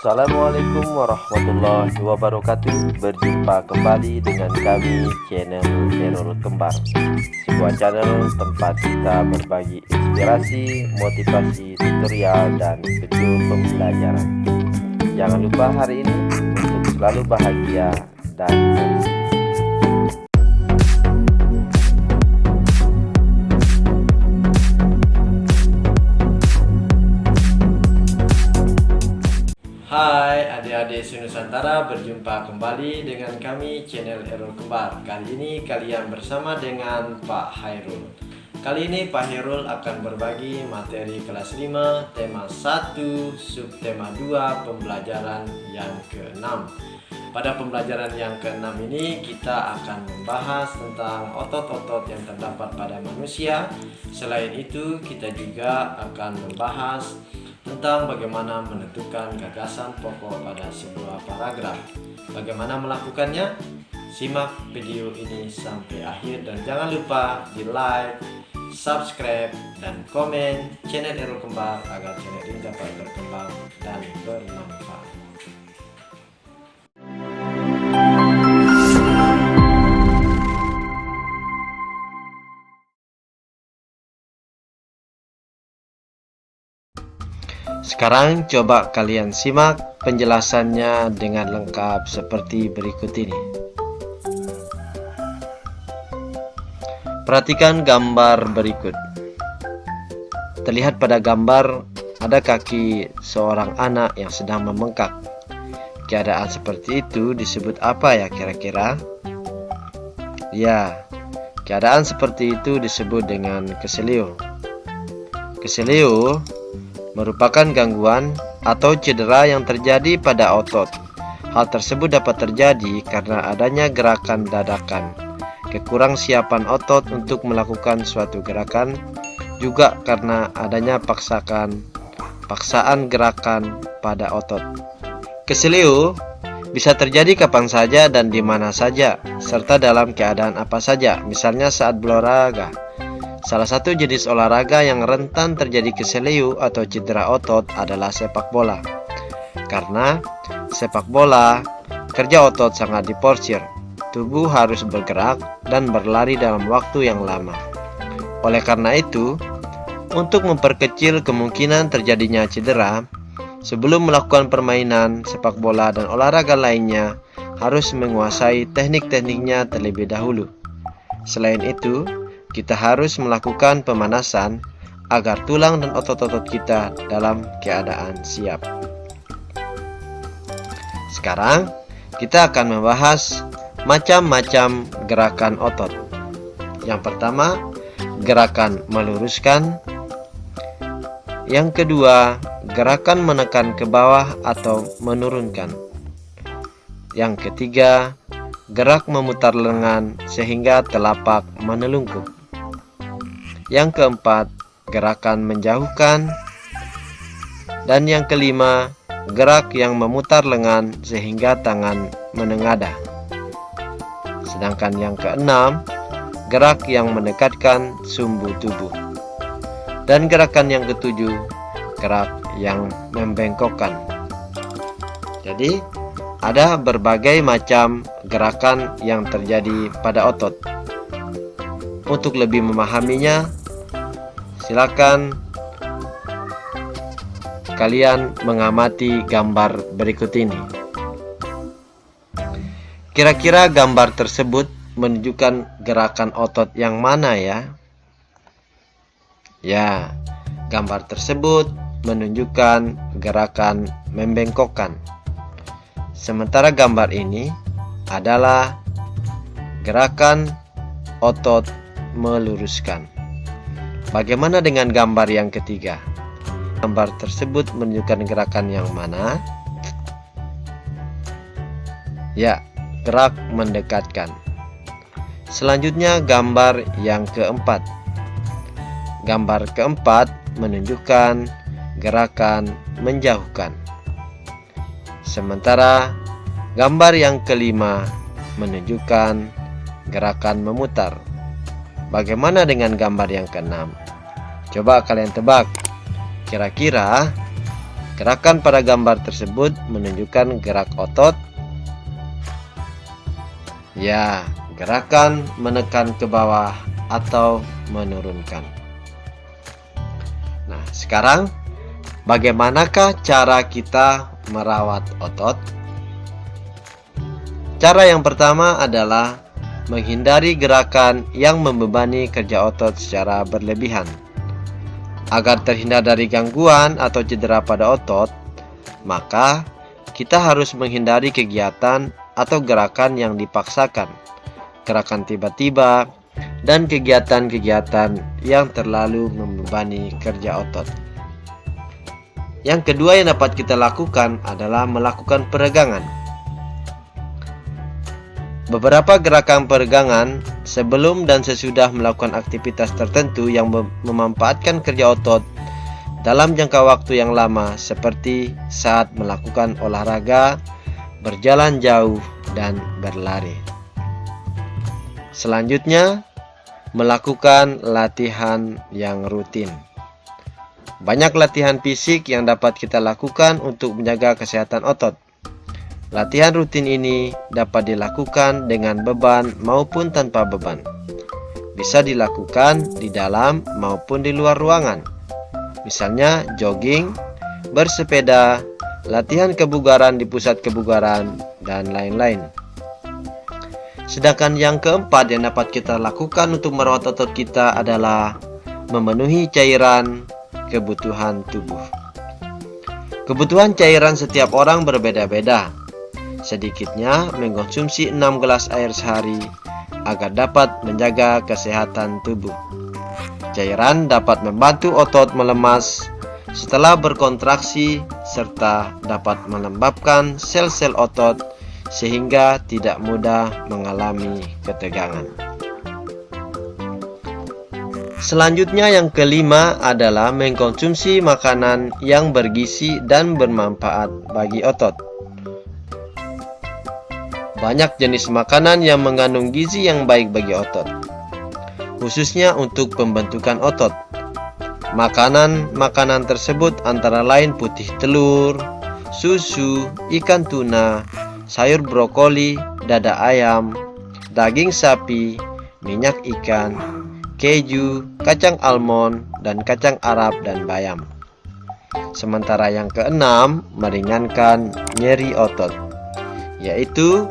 Assalamualaikum warahmatullahi wabarakatuh. Berjumpa kembali dengan kami channel Errol Kembar, sebuah channel tempat kita berbagi inspirasi, motivasi, tutorial, dan video pembelajaran. Jangan lupa hari ini untuk selalu bahagia dan bersih. Hai adik-adik Nusantara, berjumpa kembali dengan kami channel Errol Kembar. Kali ini kalian bersama dengan Pak Hairul. Kali ini Pak Hairul akan berbagi materi kelas 5 tema 1 subtema 2 pembelajaran yang ke-6. Pada pembelajaran yang ke-6 ini kita akan membahas tentang otot-otot yang terdapat pada manusia. Selain itu kita juga akan membahas tentang bagaimana menentukan gagasan pokok pada sebuah paragraf. Bagaimana melakukannya? Simak video ini sampai akhir dan jangan lupa di like, subscribe, dan komen channel Errol Kembar agar channel ini dapat berkembang dan bermanfaat. Sekarang coba kalian simak penjelasannya dengan lengkap seperti berikut ini. Perhatikan gambar berikut. Terlihat pada gambar ada kaki seorang anak yang sedang membengkak. Keadaan seperti itu disebut apa ya kira-kira? Ya, keadaan seperti itu disebut dengan keseleo. Keseleo merupakan gangguan atau cedera yang terjadi pada otot. Hal tersebut dapat terjadi karena adanya gerakan dadakan, kekurangsiapan otot untuk melakukan suatu gerakan, juga karena adanya paksaan gerakan pada otot. Keseleo bisa terjadi kapan saja dan di mana saja, serta dalam keadaan apa saja, misalnya saat berolahraga. Salah satu jenis olahraga yang rentan terjadi keseleo atau cedera otot adalah sepak bola. Karena sepak bola, kerja otot sangat diporsir. Tubuh harus bergerak dan berlari dalam waktu yang lama. Oleh karena itu, untuk memperkecil kemungkinan terjadinya cedera, sebelum melakukan permainan sepak bola dan olahraga lainnya, harus menguasai teknik-tekniknya terlebih dahulu. Selain itu, kita harus melakukan pemanasan agar tulang dan otot-otot kita dalam keadaan siap. Sekarang kita akan membahas macam-macam gerakan otot. Yang pertama, gerakan meluruskan. Yang kedua, gerakan menekan ke bawah atau menurunkan. Yang ketiga, gerak memutar lengan sehingga telapak menelungkup. Yang keempat, gerakan menjauhkan. Dan yang kelima, gerak yang memutar lengan sehingga tangan menengadah. Sedangkan yang keenam, gerak yang mendekatkan sumbu tubuh. Dan gerakan yang ketujuh, gerak yang membengkokkan. Jadi, ada berbagai macam gerakan yang terjadi pada otot. Untuk lebih memahaminya, silakan kalian mengamati gambar berikut ini. Kira-kira gambar tersebut menunjukkan gerakan otot yang mana ya? Ya, gambar tersebut menunjukkan gerakan membengkokkan. Sementara gambar ini adalah gerakan otot meluruskan. Bagaimana dengan gambar yang ketiga? Gambar tersebut menunjukkan gerakan yang mana? Ya, gerak mendekatkan. Selanjutnya gambar yang keempat. Gambar keempat menunjukkan gerakan menjauhkan. Sementara gambar yang kelima menunjukkan gerakan memutar. Bagaimana dengan gambar yang keenam? Coba kalian tebak, kira-kira Gerakan pada gambar tersebut menunjukkan gerak otot. Ya, gerakan menekan ke bawah atau menurunkan. Nah, sekarang bagaimanakah cara kita merawat otot? Cara yang pertama adalah menghindari gerakan yang membebani kerja otot secara berlebihan. Agar terhindar dari gangguan atau cedera pada otot, maka kita harus menghindari kegiatan atau gerakan yang dipaksakan, gerakan tiba-tiba, dan kegiatan-kegiatan yang terlalu membebani kerja otot. Yang kedua yang dapat kita lakukan adalah melakukan peregangan. Beberapa gerakan peregangan sebelum dan sesudah melakukan aktivitas tertentu yang memanfaatkan kerja otot dalam jangka waktu yang lama, seperti saat melakukan olahraga, berjalan jauh, dan berlari. Selanjutnya, melakukan latihan yang rutin. Banyak latihan fisik yang dapat kita lakukan untuk menjaga kesehatan otot. Latihan rutin ini dapat dilakukan dengan beban maupun tanpa beban. Bisa dilakukan di dalam maupun di luar ruangan. Misalnya jogging, bersepeda, latihan kebugaran di pusat kebugaran, dan lain-lain. Sedangkan yang keempat yang dapat kita lakukan untuk merawat otot kita adalah memenuhi cairan kebutuhan tubuh. Kebutuhan cairan setiap orang berbeda-beda. Sedikitnya mengkonsumsi 6 gelas air sehari agar dapat menjaga kesehatan tubuh. Cairan dapat membantu otot melemas setelah berkontraksi serta dapat melembabkan sel-sel otot sehingga tidak mudah mengalami ketegangan. Selanjutnya yang kelima adalah mengkonsumsi makanan yang bergizi dan bermanfaat bagi otot. Banyak jenis makanan yang mengandung gizi yang baik bagi otot, khususnya untuk pembentukan otot. Makanan-makanan tersebut antara lain putih telur, susu, ikan tuna, sayur brokoli, dada ayam, daging sapi, minyak ikan, keju, kacang almond, dan kacang Arab dan bayam. Sementara yang keenam, meringankan nyeri otot, yaitu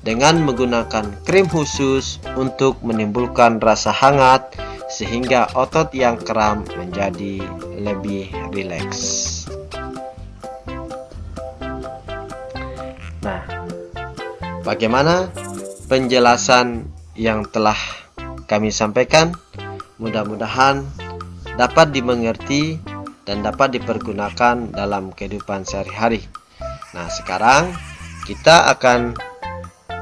dengan menggunakan krim khusus untuk menimbulkan rasa hangat sehingga otot yang kram menjadi lebih rileks. Nah, bagaimana penjelasan yang telah kami sampaikan? Mudah-mudahan dapat dimengerti dan dapat dipergunakan dalam kehidupan sehari-hari. Nah, sekarang kita akan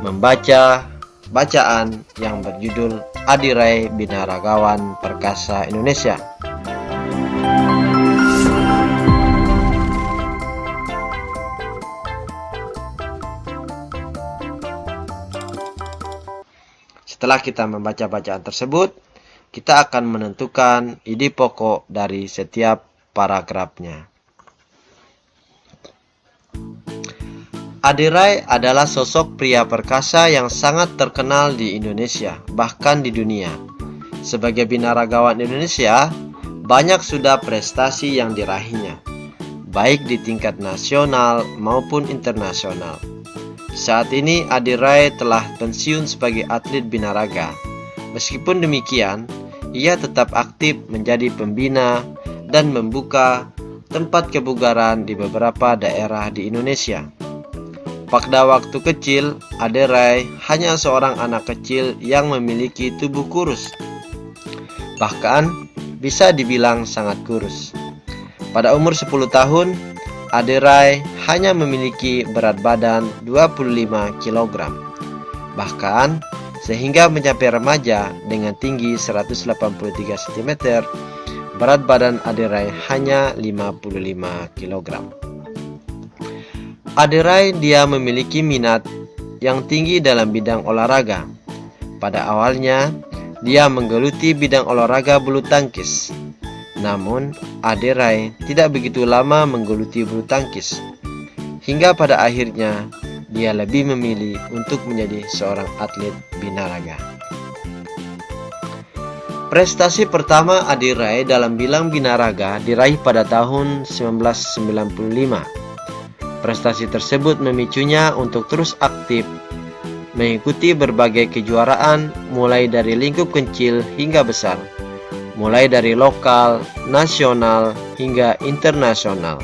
membaca bacaan yang berjudul Adirai Binaragawan Perkasa Indonesia. Setelah kita membaca bacaan tersebut, kita akan menentukan ide pokok dari setiap paragrafnya. Adirai adalah sosok pria perkasa yang sangat terkenal di Indonesia, bahkan di dunia. Sebagai binaragawan Indonesia, banyak sudah prestasi yang diraihnya, baik di tingkat nasional maupun internasional. Saat ini Adirai telah pensiun sebagai atlet binaraga. Meskipun demikian, ia tetap aktif menjadi pembina dan membuka tempat kebugaran di beberapa daerah di Indonesia. Pada waktu kecil, Adirai hanya seorang anak kecil yang memiliki tubuh kurus. Bahkan, bisa dibilang sangat kurus. Pada umur 10 tahun, Adirai hanya memiliki berat badan 25 kg. Bahkan, sehingga mencapai remaja dengan tinggi 183 cm, berat badan Adirai hanya 55 kg. Adirai dia memiliki minat yang tinggi dalam bidang olahraga. Pada awalnya, dia menggeluti bidang olahraga bulu tangkis. Namun, Ade Rai tidak begitu lama menggeluti bulu tangkis. Hingga pada akhirnya, dia lebih memilih untuk menjadi seorang atlet binaraga. Prestasi pertama Ade Rai dalam bidang binaraga diraih pada tahun 1995. Prestasi tersebut memicunya untuk terus aktif mengikuti berbagai kejuaraan mulai dari lingkup kecil hingga besar, mulai dari lokal, nasional, hingga internasional.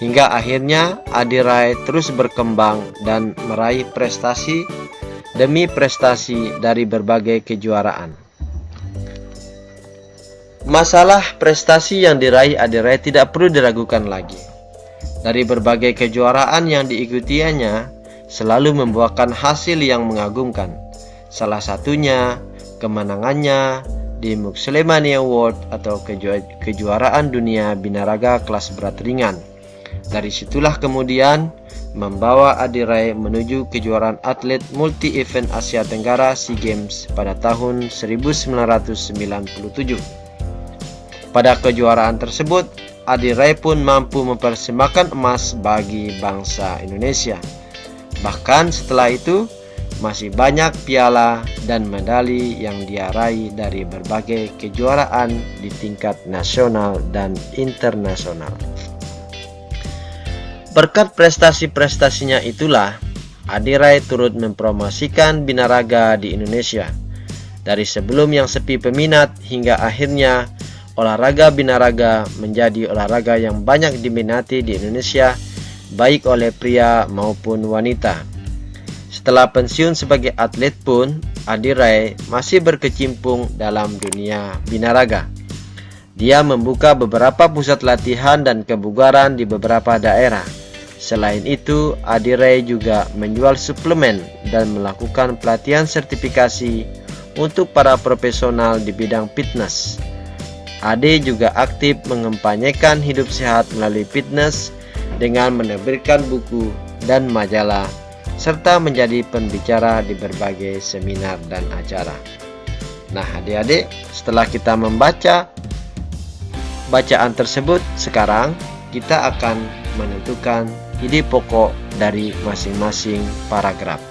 Hingga akhirnya Ade Rai terus berkembang dan meraih prestasi demi prestasi dari berbagai kejuaraan. Masalah prestasi yang diraih Ade Rai tidak perlu diragukan lagi. Dari berbagai kejuaraan yang diikutinya, selalu membuahkan hasil yang mengagumkan. Salah satunya kemenangannya di Mukselemani Award atau kejuaraan dunia binaraga kelas berat ringan. Dari situlah kemudian membawa Ade Rai menuju kejuaraan atlet multi-event Asia Tenggara SEA Games pada tahun 1997. Pada kejuaraan tersebut, Ade Rai pun mampu mempersembahkan emas bagi bangsa Indonesia. Bahkan setelah itu, masih banyak piala dan medali yang dia raih dari berbagai kejuaraan di tingkat nasional dan internasional. Berkat prestasi-prestasinya itulah, Ade Rai turut mempromosikan binaraga di Indonesia. Dari sebelum yang sepi peminat hingga akhirnya olahraga binaraga menjadi olahraga yang banyak diminati di Indonesia, baik oleh pria maupun wanita. Setelah pensiun sebagai atlet pun, Ade Rai masih berkecimpung dalam dunia binaraga. Dia membuka beberapa pusat latihan dan kebugaran di beberapa daerah. Selain itu, Ade Rai juga menjual suplemen dan melakukan pelatihan sertifikasi untuk para profesional di bidang fitness. Ade juga aktif mengempanyekan hidup sehat melalui fitness dengan menerbitkan buku dan majalah, serta menjadi pembicara di berbagai seminar dan acara. Nah, adik-adik, setelah kita membaca bacaan tersebut, sekarang kita akan menentukan ide pokok dari masing-masing paragraf.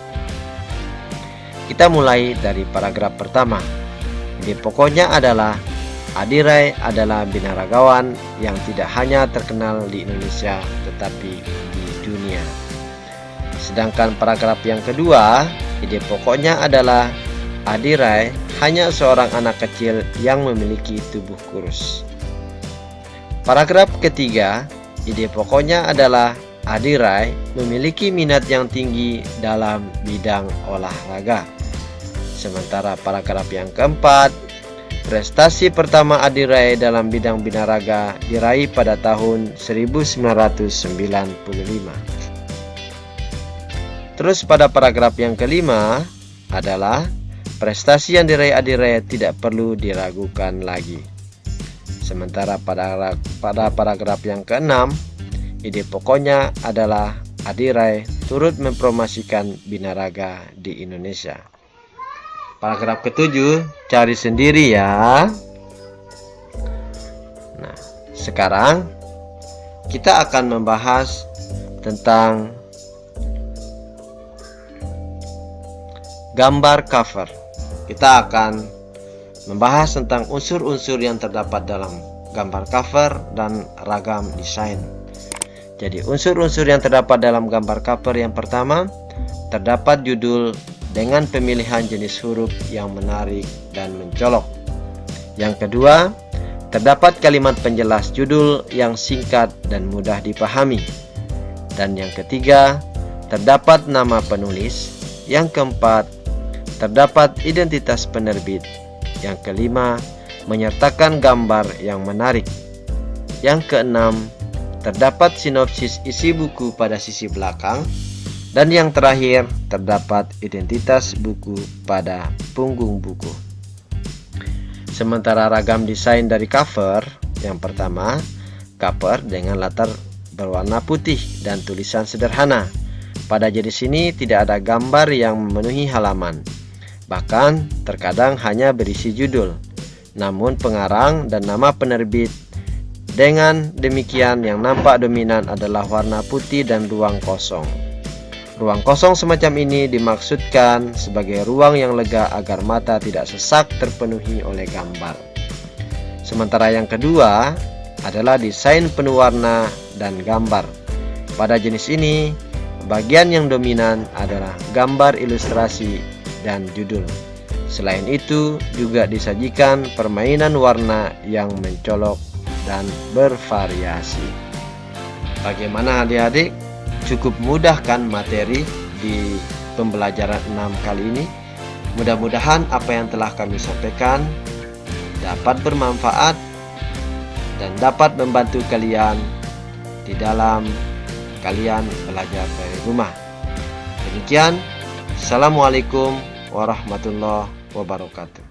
Kita mulai dari paragraf pertama. Ide pokoknya adalah Ade Rai adalah binaragawan yang tidak hanya terkenal di Indonesia tetapi di dunia. Sedangkan paragraf yang kedua, ide pokoknya adalah Ade Rai hanya seorang anak kecil yang memiliki tubuh kurus. Paragraf ketiga, ide pokoknya adalah Ade Rai memiliki minat yang tinggi dalam bidang olahraga. Sementara paragraf yang keempat, prestasi pertama Ade Rai dalam bidang binaraga diraih pada tahun 1995. Terus pada paragraf yang kelima adalah prestasi yang diraih Ade Rai tidak perlu diragukan lagi. Sementara pada paragraf yang keenam, ide pokoknya adalah Ade Rai turut mempromosikan binaraga di Indonesia. Paragraf ketujuh, cari sendiri ya. Nah, sekarang kita akan membahas tentang gambar cover. Kita akan membahas tentang unsur-unsur yang terdapat dalam gambar cover dan ragam desain. Jadi unsur-unsur yang terdapat dalam gambar cover yang pertama, terdapat judul dengan pemilihan jenis huruf yang menarik dan mencolok. Yang kedua, terdapat kalimat penjelas judul yang singkat dan mudah dipahami. Dan yang ketiga, terdapat nama penulis. Yang keempat, terdapat identitas penerbit. Yang kelima, menyertakan gambar yang menarik. Yang keenam, terdapat sinopsis isi buku pada sisi belakang. Dan yang terakhir, terdapat identitas buku pada punggung buku. Sementara ragam desain dari cover, yang pertama, cover dengan latar berwarna putih dan tulisan sederhana. Pada jenis ini tidak ada gambar yang memenuhi halaman. Bahkan terkadang hanya berisi judul. namun pengarang dan nama penerbit. Dengan demikian, yang nampak dominan adalah warna putih dan ruang kosong. Ruang kosong semacam ini dimaksudkan sebagai ruang yang lega agar mata tidak sesak terpenuhi oleh gambar. Sementara yang kedua adalah desain penuh warna dan gambar. Pada jenis ini, bagian yang dominan adalah gambar ilustrasi dan judul. Selain itu, juga disajikan permainan warna yang mencolok dan bervariasi. Bagaimana adik-adik? Cukup mudah kan materi di pembelajaran 6 kali ini? Mudah-mudahan apa yang telah kami sampaikan dapat bermanfaat dan dapat membantu kalian di dalam kalian belajar dari rumah. Demikian, Assalamualaikum warahmatullahi wabarakatuh.